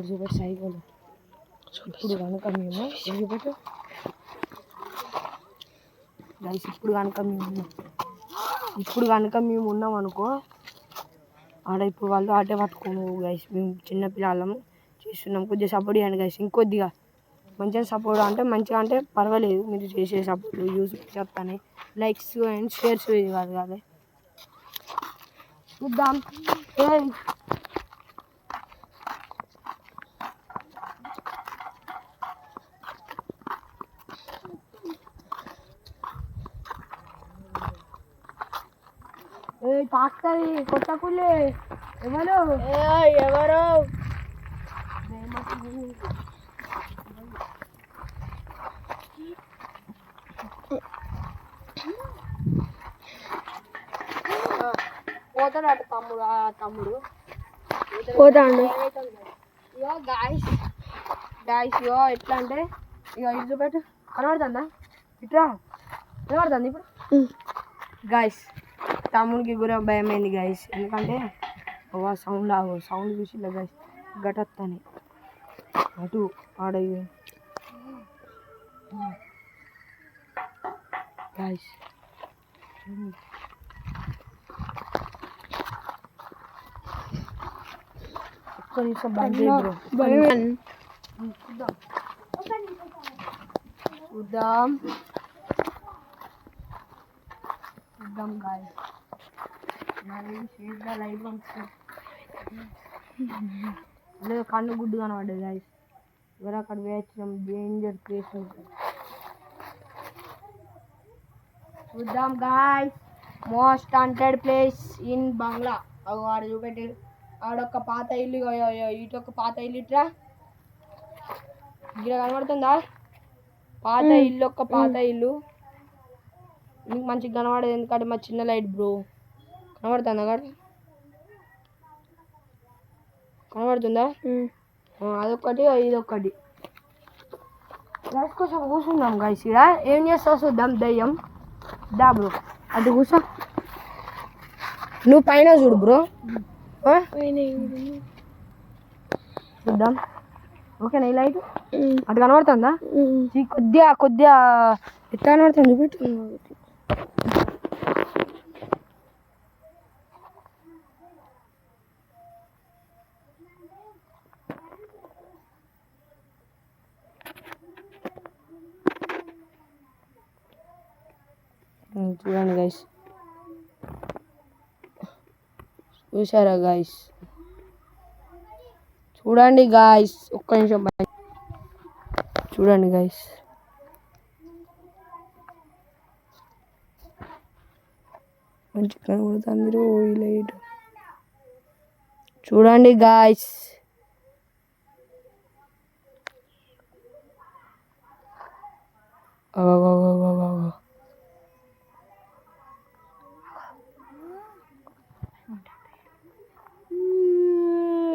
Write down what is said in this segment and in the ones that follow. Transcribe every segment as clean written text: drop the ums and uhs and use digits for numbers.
చూపెట్టు సైకిల్ ఇప్పుడు కనుక మేము చూపెట్టు గైస్ ఇప్పుడు కనుక మేము ఉన్నాం అనుకో ఆడ ఇప్పుడు వాళ్ళు ఆటే పట్టుకోము గైస్. మేము చిన్న పిల్లలము చేస్తున్నాం, కొద్దిగా సపోర్ట్ చేయండి గైస్. ఇంకొద్దిగా మంచిగా సపోర్ట్ అంటే మంచిగా అంటే పర్వాలేదు, మీరు చేసే సపోర్ట్ యూస్ చెప్తాను. లైక్స్ అండ్ షేర్స్ కాదు కాదు చూద్దాం. తాకుతుంది కొత్త పుల్లి ఎవరు పోతాడు తమ్ముడు పోతాడు. ఇగో గాయస్ ఇగో ఎట్లా అంటే ఇగో ఇది చూపెట్టు కనబడుతుందా ఇట్లా కనబడుతుంది ఇప్పుడు గాయస్. తమ్ముడికి కూడా భయమైంది గైస్, ఎందుకంటే సౌండ్ చూసి గైస్ గటత్తాని అటు ఆడ గైస్. ఒక్క నిమిషం చూద్దాం గాయస్. లేదు కన్ను గుడ్డు కనబడ్డది గాయస్. ఎవరు అక్కడ వేయించడం డేంజర్ ప్లేస్ చూద్దాం guys. Most wanted place in bungalow. ఆడ చూపెట్టి ఆడొక్క పాత ఇల్లు, ఇటొక్క పాత ఇల్లు ఇట్రా ఇక్కడ కనబడుతుందా పాత ఇల్లు, ఒక్క పాత ఇల్లు మీకు మంచిగా కనబడదు ఎందుకంటే మా చిన్న లైట్ బ్రో. కనబడుతుందా కాదు కనబడుతుందా? అదొక్కటి ఇదొక్కటి గైస్. కోసం కూర్చుందాం గైస్. ఇక్కడ ఏం చేస్తావు చూద్దాం. దయ్యం దా బ్రో అది కూర్చో. నువ్వు పైన చూడు బ్రో, చూద్దాం. ఓకేనా ఈ లైట్ అటు కనబడుతుందా? కొద్దిగా ఎట్లా కనబడుతుంది చూపెట్టు. చూడండి గైస్, చూసారా గైస్? చూడండి గాయస్, ఒక్క నిమిషం చూడండి గాయస్. మంచి కనబడుతుంది ఈ లైట్. చూడండి గాయస్,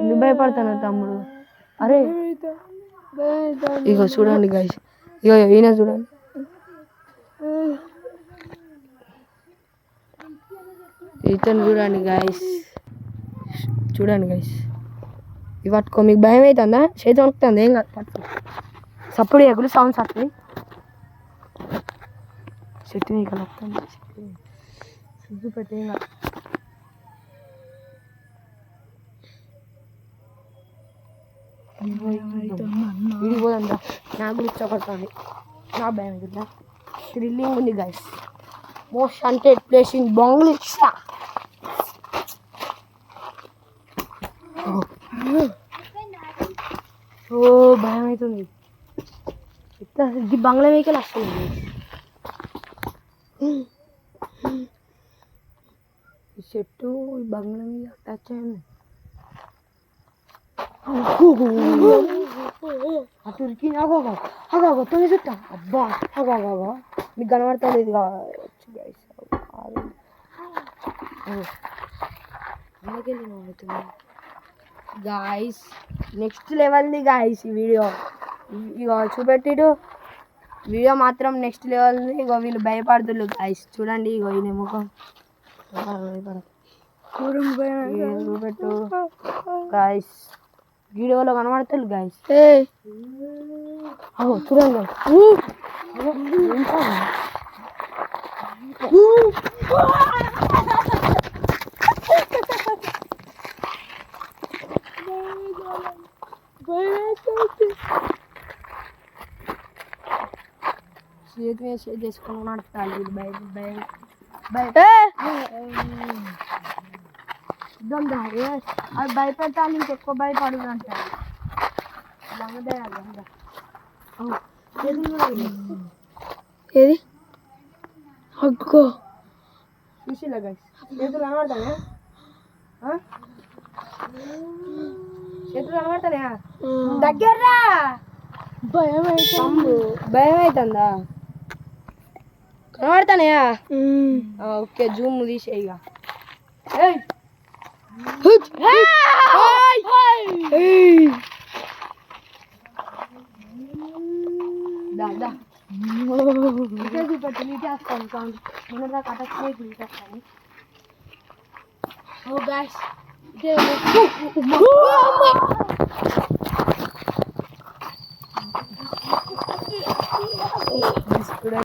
ఎందుకు భయపడతాను తమ్ముడు? అరే ఇగో చూడండి గాయస్, ఇగో ఈయన చూడండి. ఇతను చూడండి గాయస్, చూడండి గాయస్. ఇవి పట్టుకో. మీకు భయం అవుతుందా? చేతి వణుకుతుంది. ఏం కాదు పట్టుకో. సప్పుడు ఎగులు సౌండ్స్ వస్తుంది. చెట్టు మీకు వస్తుంది సిగ్గు పెట్టి ఏం కాదు. విడిపోదంతా నా గురించి ఒకటి నా భయం అవుతుందా? థ్రిల్లింగ్ ఉంది guys. Most wanted place in bungalow. ఓ భయం అవుతుంది. ఇది బంగ్లా వెహికల్ వస్తుంది. ఈ చెట్టు ఈ బంగ్లా మీద టచ్ అయింది. అటు అగో తొమ్మిది చుట్టా అబ్బా అగో మీకు కనబడతాను. ఇది కావచ్చు గైస్. అవుతుంది గాయస్. నెక్స్ట్ లెవెల్ది గాయస్ ఈ వీడియో. ఇగో చూపెట్టిడు వీడియో మాత్రం నెక్స్ట్ లెవెల్ది. ఇగో వీళ్ళు భయపడుతున్నారు గాయస్. చూడండి ఇగో ఈ ముఖం చూపెట్టు గాయస్. వీడియోలో కనబడతారు గైస్. చూడండి చేతి మీద చేతి చేసుకుని నడుపుతాడు అది భయపెట్టాలి, ఇంకెక్కువ భయపడదు అంటారు. ఏది అగ్గో చూసిలా గైస్, చేతులు కనబడతానే, చేతులు కనబడతానే, దగ్గర్రా. భయం అవుతుందా? కనబడతానే. ఓకే, జూమ్ తీసేయిగా. చూపెట్టు నీటేస్తాను సౌండ్ మన దాకా అటెక్ట్ నీటేస్తాను. ఓ గాయ్స్